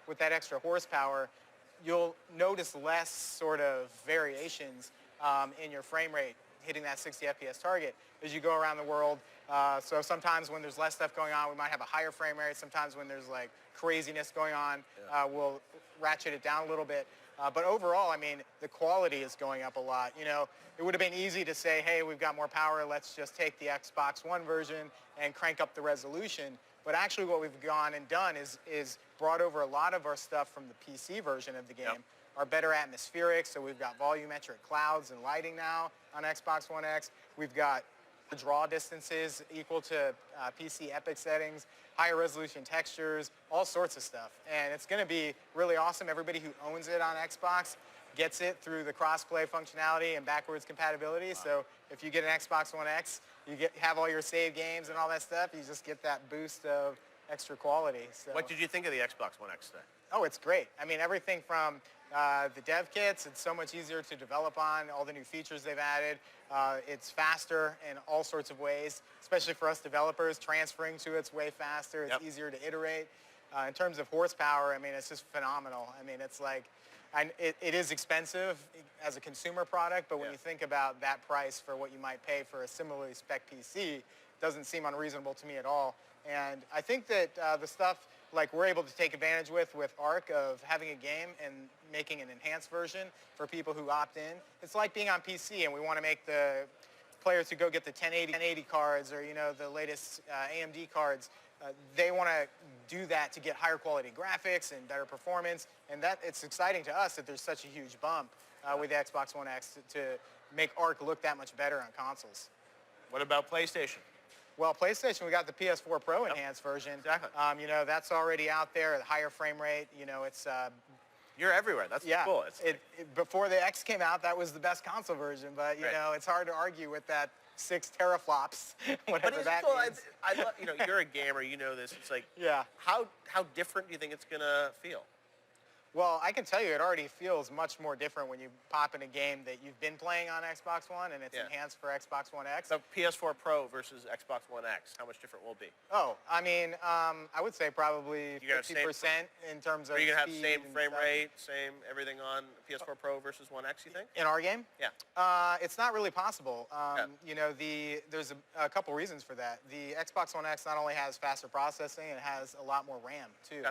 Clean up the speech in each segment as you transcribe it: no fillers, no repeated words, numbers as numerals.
with that extra horsepower, you'll notice less sort of variations in your frame rate hitting that 60 FPS target as you go around the world. So sometimes when there's less stuff going on, we might have a higher frame rate. Sometimes when there's like craziness going on, we'll ratchet it down a little bit. But overall, I mean, the quality is going up a lot. You know, it would have been easy to say, hey, we've got more power. Let's just take the Xbox One version and crank up the resolution. But actually what we've gone and done is brought over a lot of our stuff from the PC version of the game. Our better atmospherics, so we've got volumetric clouds and lighting now on Xbox One X. We've got draw distances equal to PC Epic settings, higher resolution textures, all sorts of stuff. And it's going to be really awesome. Everybody who owns it on Xbox gets it through the cross-play functionality and backwards compatibility. So if you get an Xbox One X, you have all your save games and all that stuff. You just get that boost of extra quality. So. What did you think of the Xbox One X today? Oh, it's great. I mean, everything from the dev kits, it's so much easier to develop on, all the new features they've added. It's faster in all sorts of ways, especially for us developers. Transferring to it's way faster. It's easier to iterate. In terms of horsepower, I mean, it's just phenomenal. I mean, it's like, it is expensive as a consumer product, but when you think about that price for what you might pay for a similarly spec PC, it doesn't seem unreasonable to me at all. And I think that the stuff like we're able to take advantage with Arc of having a game and making an enhanced version for people who opt in. It's like being on PC, and we want to make the players who go get the 1080 cards or, you know, the latest AMD cards, they want to do that to get higher quality graphics and better performance. And that it's exciting to us that there's such a huge bump with the Xbox One X to make Arc look that much better on consoles. What about PlayStation? Well, PlayStation, we got the PS4 Pro enhanced version. Exactly. You know, that's already out there at a higher frame rate. You know, it's... You're everywhere. That's cool. Before the X came out, that was the best console version. But, you know, it's hard to argue with that 6 teraflops, whatever that means. I love, you know, you're a gamer. You know this. It's like, how different do you think it's going to feel? Well, I can tell you it already feels much more different when you pop in a game that you've been playing on Xbox One and it's enhanced for Xbox One X. So PS4 Pro versus Xbox One X, how much different will it be? Oh, I mean, I would say probably 50% in terms of Are you going to have same frame stuff. rate, same everything on PS4 Pro versus One X, you think? In our game? Yeah. It's not really possible. You know, there's a couple reasons for that. The Xbox One X not only has faster processing, it has a lot more RAM, too.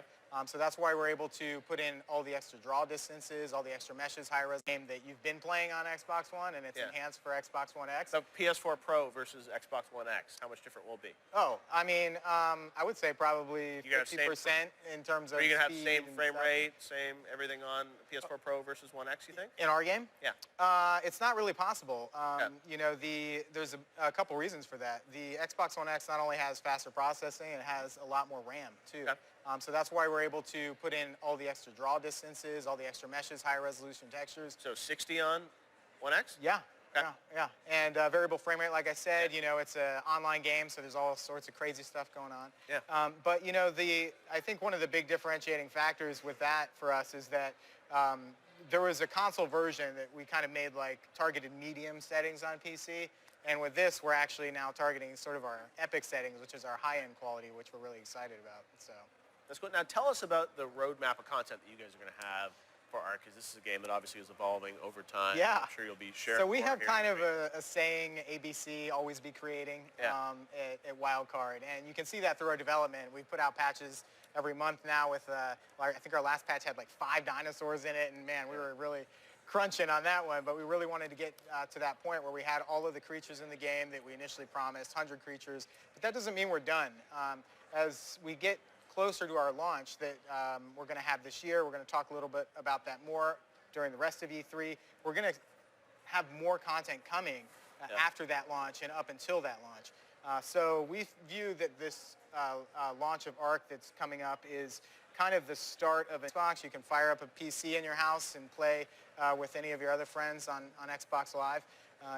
So that's why we're able to put in all the extra draw distances, all the extra meshes, high-res game that you've been playing on Xbox One, and it's enhanced for Xbox One X. So PS4 Pro versus Xbox One X, how much different will it be? Oh, I mean, I would say probably 50% in terms of Are you going to have same frame stuff. rate, same everything on PS4 Pro versus One X, you think? In our game? Yeah. It's not really possible. You know, there's a couple reasons for that. The Xbox One X not only has faster processing, it has a lot more RAM, too. So that's why we're able to put in all the extra draw distances, all the extra meshes, high resolution textures. So 60 on One X? Yeah. Yeah. And variable frame rate, like I said, you know, it's an online game, so there's all sorts of crazy stuff going on. Yeah. But, you know, I think one of the big differentiating factors with that for us is that there was a console version that we kind of made like targeted medium settings on PC. And with this, we're actually now targeting sort of our epic settings, which is our high-end quality, which we're really excited about. So. That's good. Now tell us about the roadmap of content that you guys are going to have for Arc, because this is a game that obviously is evolving over time. Yeah. I'm sure you'll be sharing. So we have kind of a saying, ABC, always be creating, at Wildcard. And you can see that through our development. We put out patches every month now with, I think our last patch had like 5 dinosaurs in it. And man, we were really crunching on that one. But we really wanted to get to that point where we had all of the creatures in the game that we initially promised, 100 creatures. But that doesn't mean we're done. As we get closer to our launch that we're going to have this year. We're going to talk a little bit about that more during the rest of E3. We're going to have more content coming after that launch and up until that launch. So we view that this launch of Arc that's coming up is kind of the start of Xbox. You can fire up a PC in your house and play with any of your other friends on Xbox Live.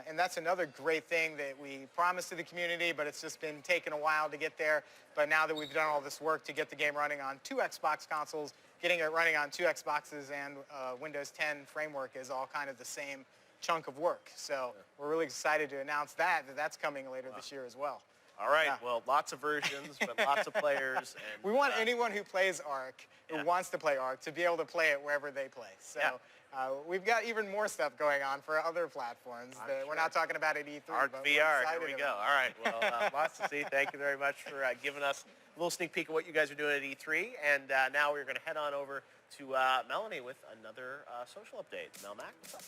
And that's another great thing that we promised to the community, but it's just been taking a while to get there. But now that we've done all this work to get the game running on 2 Xbox consoles, getting it running on 2 Xboxes and Windows 10 framework is all kind of the same chunk of work. So we're really excited to announce that's coming later this year as well. All right. Yeah. Well, lots of versions, but lots of players. And We want anyone who plays Ark, who Yeah. wants to play Ark, to be able to play it wherever they play. So we've got even more stuff going on for other platforms that we're not talking about at E3. Arc but we're VR. Here excited we about go. All right. Well, lots to see. Thank you very much for giving us a little sneak peek of what you guys are doing at E3. And now we're going to head on over to Melanie with another social update. Mel Mac, what's up?